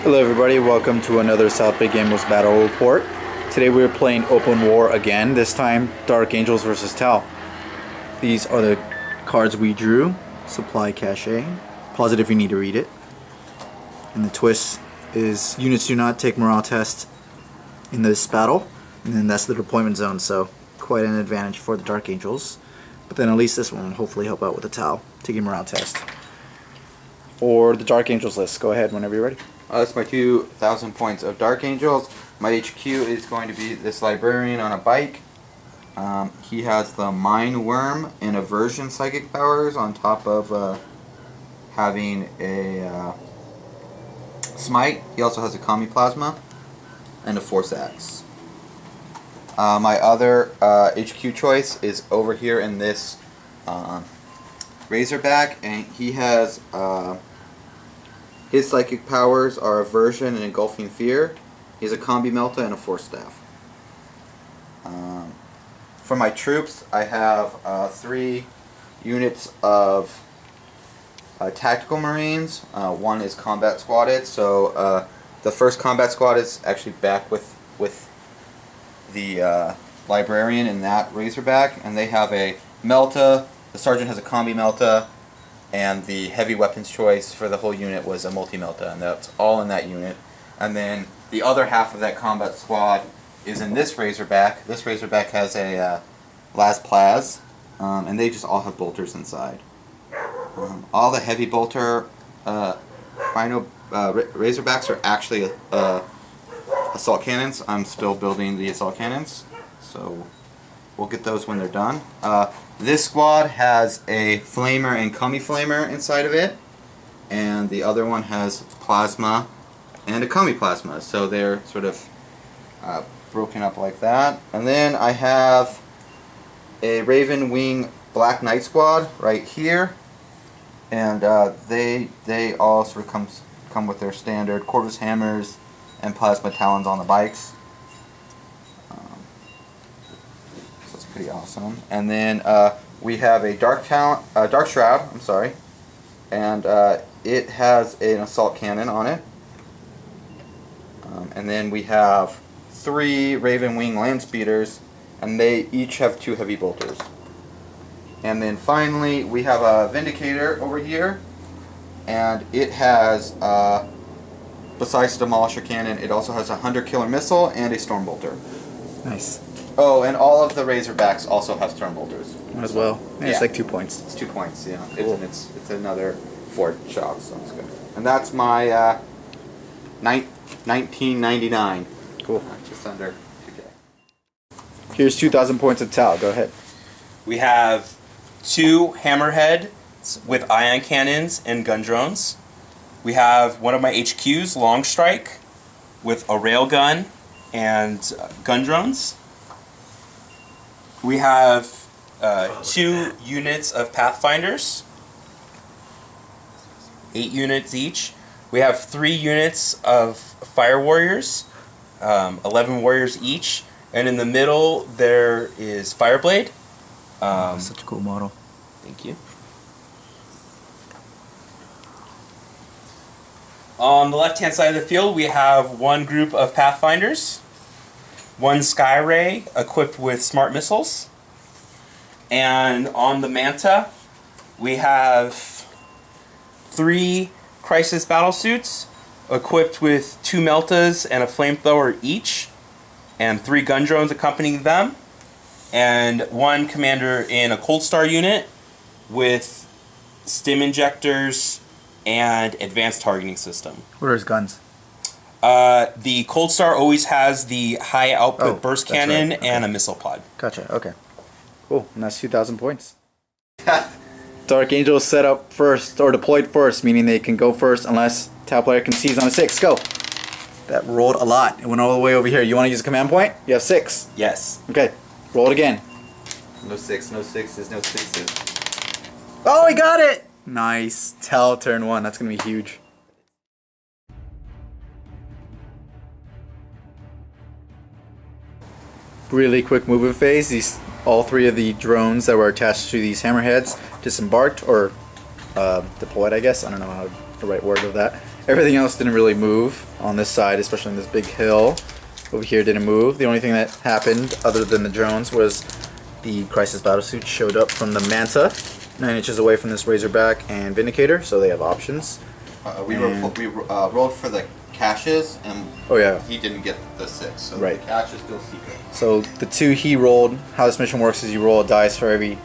Hello everybody, welcome to another Southbaygamers battle report. Today we're playing open war again, this time Dark Angels versus Tal. These are the cards we drew. Supply cache. Pause it if you need to read it. And the twist is units do not take morale test in this battle. And then that's the deployment zone, so quite an advantage for the Dark Angels. But then at least this one will hopefully help out with the Tal, taking morale test. Or the Dark Angels list. Go ahead whenever you're ready. That's my 2,000 points of Dark Angels. My HQ is going to be this librarian on a bike. He has the Mine Worm and Aversion Psychic powers on top of having a Smite. He also has a Kami Plasma and a Force Axe. My other HQ choice is over here in this Razorback, and he has his psychic powers are Aversion and Engulfing Fear. He has a Combi Melta and a Force Staff. For my troops, I have 3 units of Tactical Marines. One is Combat Squadded, so the first Combat Squad is actually back with the Librarian in that Razorback, and they have a Melta. The Sergeant has a Combi Melta, and the heavy weapons choice for the whole unit was a multi-melta, and that's all in that unit. And then the other half of that combat squad is in this Razorback. This Razorback has a Las Plaz, and they just all have bolters inside. All the heavy bolter Razorbacks are actually assault cannons. I'm still building the assault cannons, so we'll get those when they're done. This squad has a Flamer and Kami Flamer inside of it, and the other one has Plasma and a Kami Plasma, so they're sort of broken up like that. And then I have a Raven Wing Black Knight squad right here, and they all sort of come with their standard Corvus Hammers and Plasma Talons on the bikes. Pretty awesome. And then we have a Dark Shroud, I'm sorry, and it has an assault cannon on it. And then we have 3 Raven Wing Land Speeders, and they each have 2 heavy bolters. And then finally we have a Vindicator over here, and it has besides the Demolisher cannon, it also has a Hunter Killer Missile and a Storm Bolter. Nice. Oh, and all of the Razorbacks also have Storm Bolters. As well. Yeah, it's like 2 points. It's 2 points, yeah. Cool. It's another 4 shots, so it's good. And that's my 1999. Cool. Just under 2K. Here's 2,000 points of Tal. Go ahead. We have 2 Hammerhead with ion cannons and gun drones. We have one of my HQs, Long Strike, with a railgun and gun drones. We have 2 units of Pathfinders, 8 units each. We have 3 units of Fire Warriors, 11 warriors each. And in the middle there is Fireblade. Such a cool model. Thank you. On the left-hand side of the field, we have 1 group of Pathfinders, 1 Skyray equipped with smart missiles, and on the Manta, we have 3 Crisis Battlesuits equipped with 2 Meltas and a Flamethrower each, and 3 gun drones accompanying them, and 1 commander in a Cold Star unit with stim injectors and advanced targeting system. What are his guns? The Cold Star always has the high output burst cannon right. Okay. and a missile pod. Gotcha, okay. Cool, and that's 2,000 points. Dark Angels set up first, or deployed first, meaning they can go first unless Tal player can seize on a 6. Go! That rolled a lot. It went all the way over here. You want to use a command point? You have 6. Yes. Okay, roll it again. No 6, no 6s, no 6s. Oh, he got it! Nice. Tal turn 1. That's going to be huge. Really quick movement phase. All 3 of the drones that were attached to these hammerheads disembarked, or deployed, I guess. I don't know how the right word of that. Everything else didn't really move on this side, especially on this big hill. Over here didn't move. The only thing that happened, other than the drones, was the Crisis Battlesuit showed up from the Manta, 9 inches away from this Razorback and Vindicator, so they have options. We rolled for the caches, and oh yeah, he didn't get the 6, so right. the cache is still secret. So the 2 he rolled, how this mission works is you roll a dice for every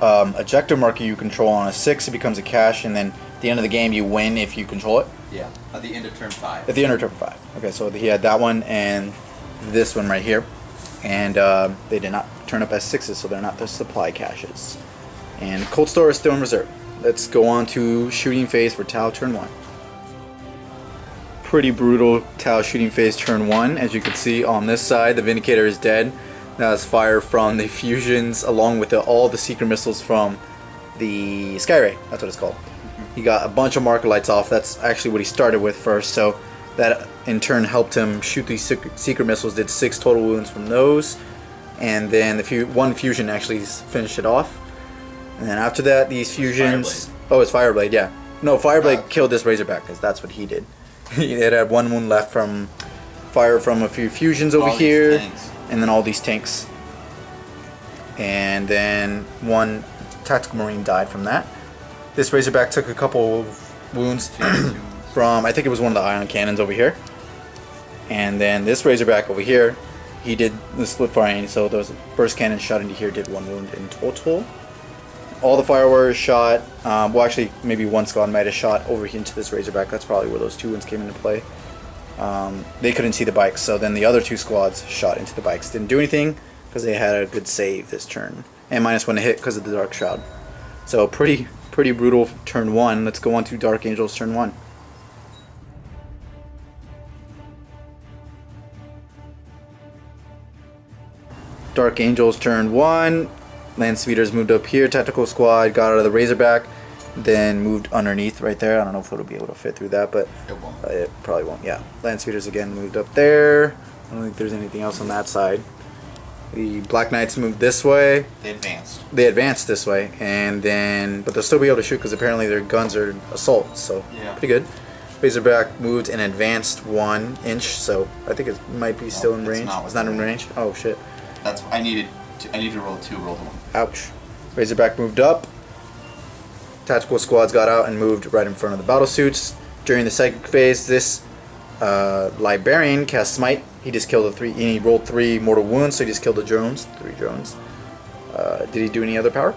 objective marker you control. On a 6 it becomes a cache, and then at the end of the game you win if you control it. Yeah, at the end of turn 5. At the end of turn 5. Okay, so he had that one and this one right here, and they did not turn up as 6s, so they're not the supply caches. And Cold Store is still in reserve. Let's go on to shooting phase for Tau turn 1. Pretty brutal Tau shooting phase turn 1. As you can see on this side, the Vindicator is dead. That was fire from the fusions along with all the secret missiles from the Skyray. That's what it's called. He got a bunch of marker lights off. That's actually what he started with first, so that in turn helped him shoot these secret missiles. Did 6 total wounds from those, and then the one fusion actually finished it off. And then after that, these fusions... Oh, it's Fireblade, yeah. No, Fireblade killed this Razorback, because that's what he did. It had 1 wound left from fire from a few fusions over here, and then all these tanks. And then 1 Tactical Marine died from that. This Razorback took a couple of wounds from, I think it was one of the ion cannons over here. And then this Razorback over here, he did the split firing, so those burst cannon shot into here did 1 wound in total. All the fire warriors shot, well actually maybe 1 squad might have shot over into this Razorback. That's probably where those 2 wounds came into play. They couldn't see the bikes, so then the other 2 squads shot into the bikes. Didn't do anything because they had a good save this turn. And -1 to hit because of the Dark Shroud. So pretty brutal turn 1. Let's go on to Dark Angels turn 1. Dark Angels turn 1. Land Speeders moved up here. Tactical Squad got out of the Razorback, then moved underneath right there. I don't know if it'll be able to fit through that, but it won't. It probably won't. Yeah, Land Speeders again moved up there. I don't think there's anything else on that side. The Black Knights moved this way. They advanced. They advanced this way, and then, but they'll still be able to shoot because apparently their guns are assault, so yeah, pretty good. Razorback moved and advanced 1 inch, so I think it might be still in range. It's not in range. Oh shit. That's I needed to roll 2, roll 1. Ouch. Razorback moved up. Tactical squads got out and moved right in front of the battle suits. During the psychic phase, this Librarian cast Smite. He just killed he rolled 3 mortal wounds, so he just killed the drones. 3 drones. Did he do any other power?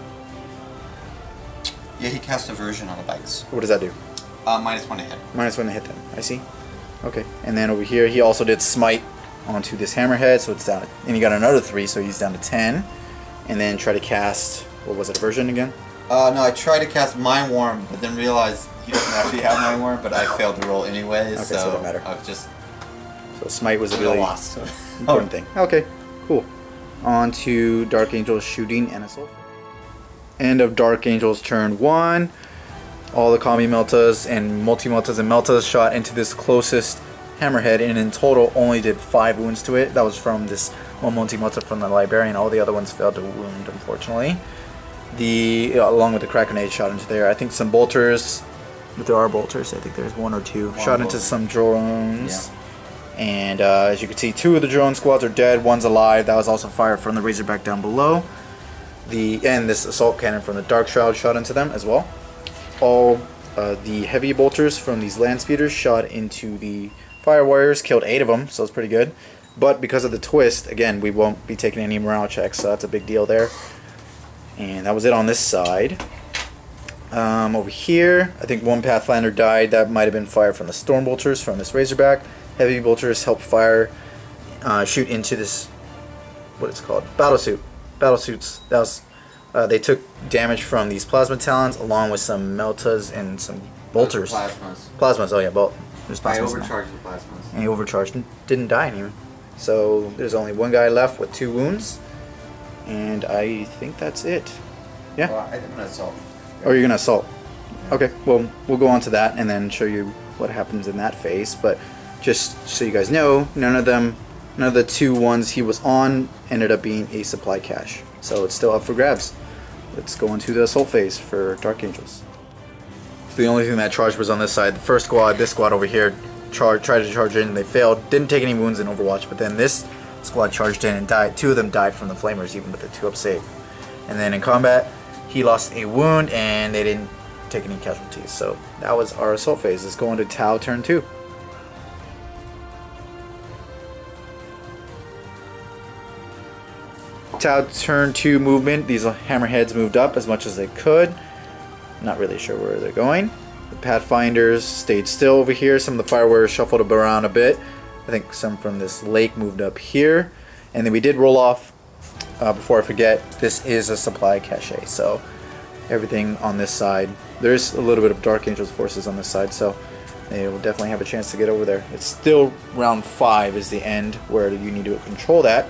Yeah, he cast Aversion on the bikes. What does that do? -1 to hit. -1 to hit them. I see. Okay. And then over here, he also did Smite onto this Hammerhead, so it's down to, and he got another 3, so he's down to 10. And then try to cast, what was it, Aversion again? No, I tried to cast Mind Warm, but then realized he doesn't actually have Mind Warm, but I failed to roll anyways, okay, so it doesn't matter. I was just... So Smite was a really lost. important thing. Okay, cool. On to Dark Angels shooting and assault. End of Dark Angels turn 1. All the Kami Meltas and Multi-Meltas and Meltas shot into this closest Hammerhead, and in total only did 5 wounds to it. That was from this one Multi-Melta from the Librarian. All the other ones failed to wound, unfortunately. Along with the Krakenade shot into there. I think some bolters, if there are bolters, I think there's 1 or 2, shot into some drones. Yeah. And as you can see, 2 of the drone squads are dead, 1's alive. That was also fired from the Razorback down below. And this assault cannon from the Dark Shroud shot into them as well. All the heavy bolters from these land speeders shot into the Fire Warriors, killed 8 of them, so it's pretty good. But because of the twist, again, we won't be taking any morale checks, so that's a big deal there. And that was it on this side. Over here, I think 1 Pathfinder died. That might have been fired from the Storm Bolters from this Razorback. Heavy bolters helped shoot into this, what it's called, battle suits. That was, they took damage from these plasma talons along with some meltas and some bolters. Plasmas. Oh yeah, there's plasmas. I overcharged the plasmas. And he overcharged and didn't die anyway. So there's only 1 guy left with 2 wounds, and I think that's it. Yeah. Well, I'm gonna assault. Oh, you're gonna assault. Okay. Well, we'll go on to that and then show you what happens in that phase, but. Just so you guys know, none of the 2 ones he was on ended up being a supply cache. So it's still up for grabs. Let's go into the assault phase for Dark Angels. The only thing that charged was on this side. The first squad, this squad over here, tried to charge in. They failed. Didn't take any wounds in Overwatch, but then this squad charged in and died. 2 of them died from the flamers, even with the 2 up save. And then in combat, he lost a wound, and they didn't take any casualties. So that was our assault phase. Let's go on to Tau turn 2. Tau turn 2 movement. These hammerheads moved up as much as they could. Not really sure where they're going. The Pathfinders stayed still over here. Some of the fire warriors shuffled around a bit. I think some from this lake moved up here. And then we did roll off, before I forget, this is a supply cache. So everything on this side, there's a little bit of Dark Angels forces on this side, so they will definitely have a chance to get over there. It's still round 5 is the end where you need to control that.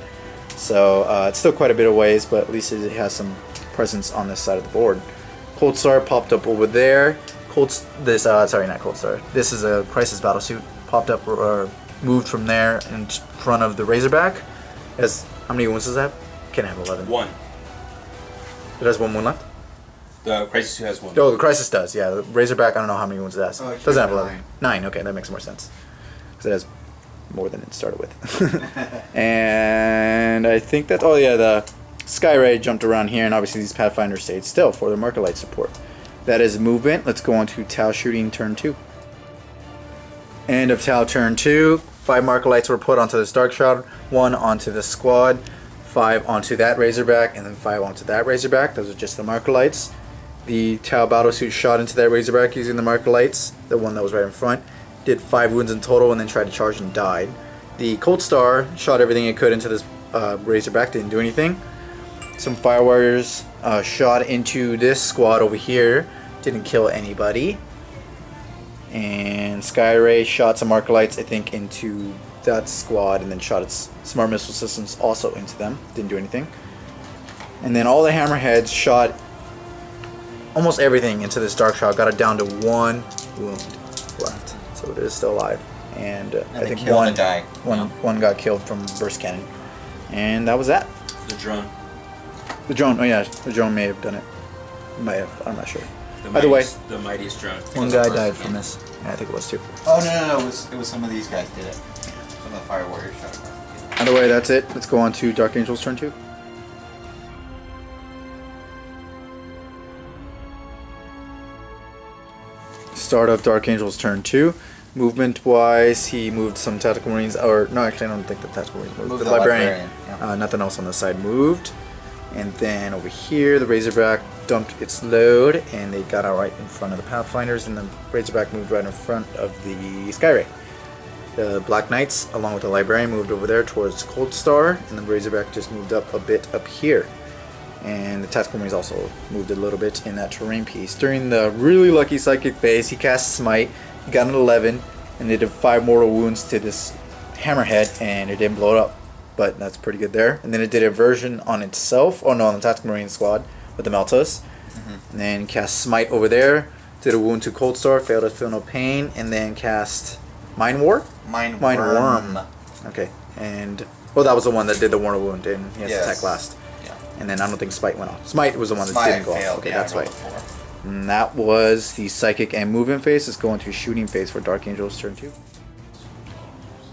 So it's still quite a bit of ways, but at least it has some presence on this side of the board. Cold Star popped up over there. Sorry, not Cold Star. This is a Crisis Battlesuit. Popped up or moved from there in front of the Razorback. How many wounds does it have? Can it have 11? 1. It has 1 wound left? The Crisis Suit has 1. Oh, the Crisis does, yeah. The Razorback, I don't know how many wounds it has. Oh, it Doesn't have 11. 9. 9, okay, that makes more sense. Because it has more than it started with. And I think that, oh yeah, the Skyray jumped around here, and obviously these Pathfinders stayed still for their Marker Light support. That is movement. Let's go on to Tau shooting turn 2. End of Tau turn 2. 5 Marker Lights were put onto this Dark Shroud, 1 onto the squad, 5 onto that Razorback, and then 5 onto that Razorback. Those are just the Marker Lights. The Tau Battlesuit shot into that Razorback using the Marker Lights, the one that was right in front. Did 5 wounds in total and then tried to charge and died. The Cold Star shot everything it could into this Razorback, didn't do anything. Some Fire Warriors shot into this squad over here, didn't kill anybody. And Skyray shot some Marker Lights, I think, into that squad, and then shot its smart missile systems also into them. Didn't do anything. And then all the Hammerheads shot almost everything into this Dark Shroud. Got it down to 1 wound left, so it is still alive. And I think one got killed from burst cannon, and that was that. The drone. The drone. Oh yeah, the drone may have done it. Might have. I'm not sure. Either way, the mightiest drone. One guy died from this. Yeah, I think it was 2. Oh no, it was some of these guys did it. Some of the Fire Warriors shot across. Either way, that's it. Let's go on to Dark Angels turn 2. Start of Dark Angels turn 2. Movement wise, he moved some Tactical Marines, or no, actually I don't think the Tactical Marines moved. The Librarian. Yeah. Nothing else on the side moved. And then over here, the Razorback dumped its load, and they got out right in front of the Pathfinders, and the Razorback moved right in front of the Skyray. The Black Knights, along with the Librarian, moved over there towards Cold Star, and the Razorback just moved up a bit up here. And the Tactical Marines also moved a little bit in that terrain piece. During the really lucky Psychic phase, he cast Smite, he got an 11, and they did 5 mortal wounds to this Hammerhead, and it didn't blow it up. But that's pretty good there. And then it did a version on itself, oh no, on the Tactical Marine squad with the Meltas. And then cast Smite over there, did a wound to Cold Star, failed to feel no pain, and then cast Mind War? Mind Worm. Okay, and well, that was the one that did the mortal wound, and he has to attack last. Yeah. And then I don't think Smite went off. Smite was the one that Smite didn't go failed. off. Okay, Yeah, that's right. And that was the Psychic and Movement phase. Let's go into Shooting phase for Dark Angels turn 2.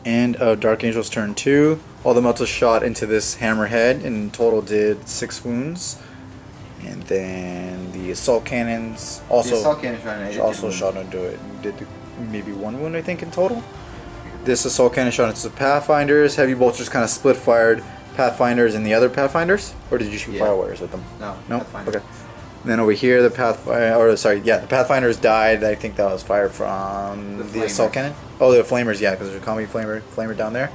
And Dark Angels turn 2. All the Meltas shot into this Hammerhead, and in total did 6 wounds. And then the Assault Cannons also shot into it. Did maybe 1 wound, I think, in total. This Assault Cannon shot into the Pathfinders. Heavy Bolters kind of split fired Pathfinders and the other Pathfinders? Or did you shoot Fire Warriors with them? No. Okay. And then over here, the Pathfinders died. I think that was fired from the Assault Cannon. Oh, the Flamers, yeah, because there's a combi flamer down there.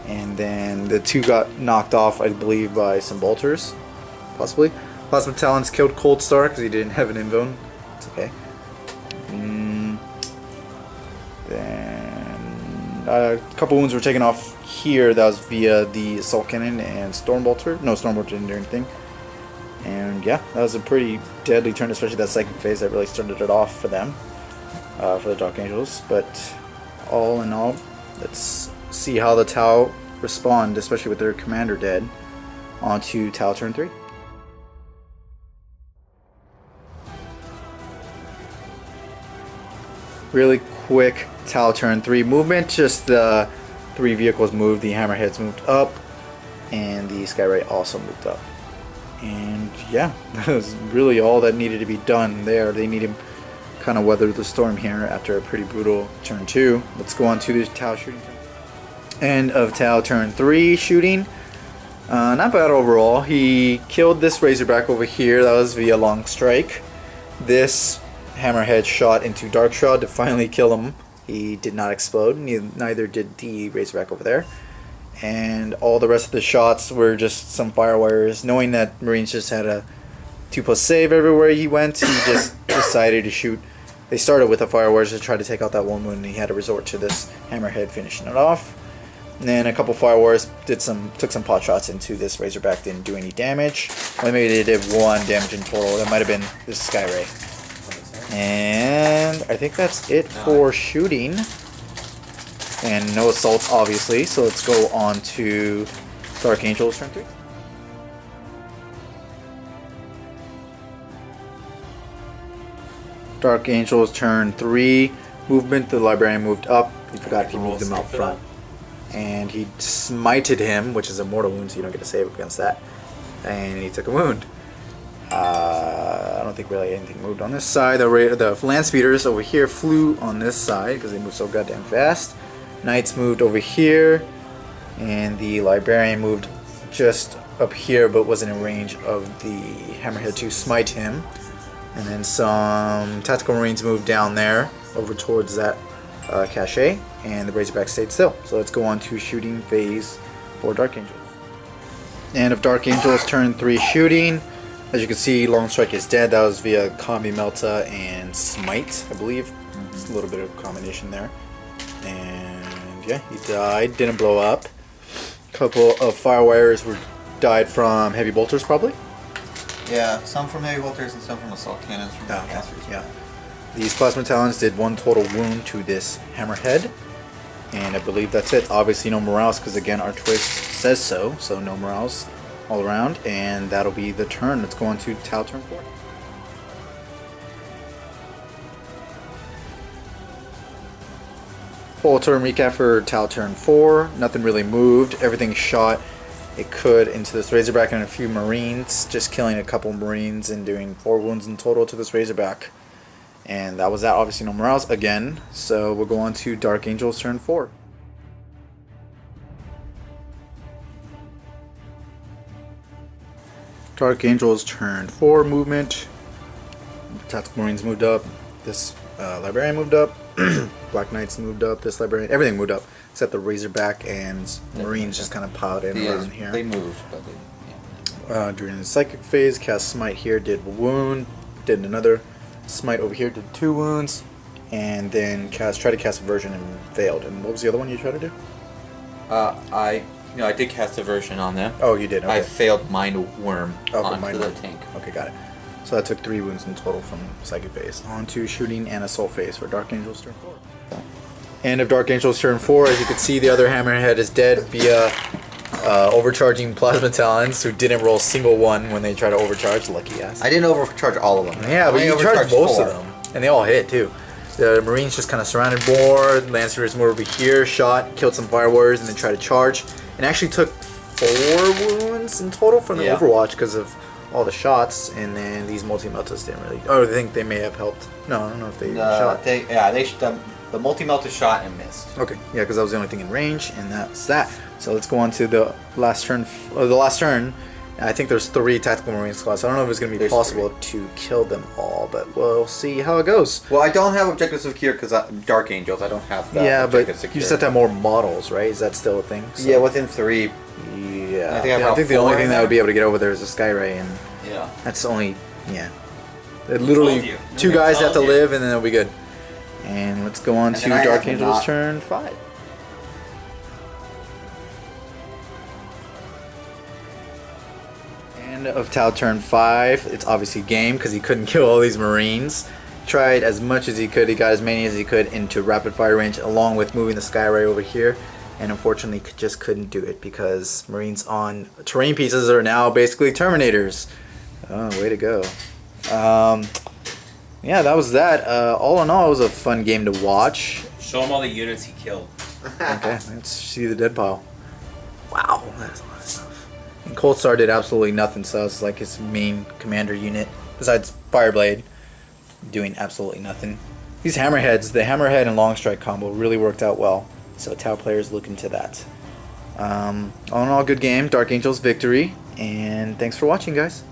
And then the 2 got knocked off, I believe, by some bolters, possibly. Plasma Talons killed Cold Star because he didn't have an invuln. It's okay. Then a couple wounds were taken off here. That was via the Assault Cannon and Stormbolter. No, Stormbolter didn't do anything. And yeah, that was a pretty deadly turn, especially that Psychic phase that really started it off for them, for the Dark Angels. But all in all, let's see how the Tau respond, especially with their commander dead, onto Tau turn 3. Really quick Tau turn 3 movement. Just the 3 vehicles moved. The hammerheads moved up, and the Skyray also moved up. And yeah, that was really all that needed to be done there. They need to kind of weather the storm here after a pretty brutal turn 2. Let's go on to the Tau shooting turn. End of Tau turn 3 shooting. Not bad overall. He killed this Razorback over here. That was via long strike. This hammerhead shot into Dark Shroud to finally kill him. He did not explode. Neither did the Razorback over there. And all the rest of the shots were just some firewires. Knowing that Marines just had a 2+ save everywhere he went, he just decided to shoot. They started with the firewires to try to take out that one wound, and he had to resort to this hammerhead finishing it off. And then a couple firewires took some pot shots into this Razorback, didn't do any damage. Only maybe they did 1 damage in total. That might have been this Skyray. And I think that's it for shooting. And no assaults, obviously. So let's go on to Dark Angels turn 3. Dark Angels turn 3. Movement, the Librarian moved up. He forgot he moved him out front. And he smited him, which is a mortal wound, so you don't get to save against that. And he took a wound. I don't think really anything moved on this side. The land speeders over here flew on this side because they moved so goddamn fast. Knights moved over here, and the Librarian moved just up here, but wasn't in range of the Hammerhead to smite him. And then some Tactical Marines moved down there over towards that cache, and the Razorback stayed still. So let's go on to shooting phase for Dark Angels. And of Dark Angels turn 3 shooting. As you can see, Long Strike is dead. That was via Combi Melta and Smite, I believe. It's a little bit of a combination there. And yeah, he died, didn't blow up. A couple of Firewires died from Heavy Bolters, probably. Yeah, some from Heavy Bolters and some from Assault Cannons from casters. Yeah. These Plasma Talons did 1 total wound to this Hammerhead. And I believe that's it. Obviously no morales, because again our twist says so. So no morales all around, and that'll be the turn. Let's go on to Tau turn 4. Full turn recap for Tau turn 4. Nothing really moved. Everything shot it could into this Razorback and a few Marines. Just killing a couple Marines and doing 4 wounds in total to this Razorback. And that was that. Obviously no morales again. So we'll go on to Dark Angels turn 4. Dark Angels turn 4 movement. Tactical Marines moved up. This Librarian moved up. Black Knights moved up. This Librarian, everything moved up except the Razorback and Marines just kind of piled in around here. They moved, but they, during the Psychic phase, cast Smite here, did 1 wound. Did another Smite over here, did 2 wounds, and then tried to cast Aversion and failed. And what was the other one you tried to do? I did cast Aversion on them. Oh, you did. Okay. I failed Mind Worm onto the tank. Okay, got it. So that took 3 wounds in total from Psychic phase. On to shooting and Assault phase for Dark Angels turn 4. End of Dark Angels turn 4. As you can see, the other Hammerhead is dead via overcharging Plasma Talons, who didn't roll a single one when they try to overcharge. Lucky ass. I didn't overcharge all of them. Yeah, but you charged most of them, and they all hit too. The Marines just kind of surrounded more. Lancers moved over here, shot, killed some Firewars, and then tried to charge. And actually took 4 wounds in total from the Overwatch because of all the shots. And then these multi-meltas didn't really. Oh, I think they may have helped. No, I don't know if they shot. The multi-melta shot and missed. Okay, yeah, because that was the only thing in range, and that's that. So let's go on to the last turn. I think there's 3 Tactical Marine squads. I don't know if it's going to be possible to kill them all, but we'll see how it goes. Well, I don't have Objective Secure because Dark Angels. I don't have that. Yeah, but you just have to have more models, right? Is that still a thing? So, yeah, within 3. Yeah, I think the only thing that would be able to get over there is a Skyray, and that's only literally 2 guys have to live, and then it'll be good. And let's go on to Dark Angels turn 5. End of Tau turn 5. It's obviously game because he couldn't kill all these Marines. Tried as much as he could. He got as many as he could into rapid fire range, along with moving the Skyray over here. And unfortunately, just couldn't do it because Marines on terrain pieces are now basically Terminators. Oh, way to go. yeah, that was that. All in all, it was a fun game to watch. Show him all the units he killed. Okay, let's see the dead pile. Wow, that's a lot of stuff. And Cold Star did absolutely nothing, so it's like his main commander unit, besides Fireblade, doing absolutely nothing. These Hammerheads, the Hammerhead and Long Strike combo really worked out well, so Tau players look into that. All in all, good game, Dark Angels victory, and thanks for watching, guys.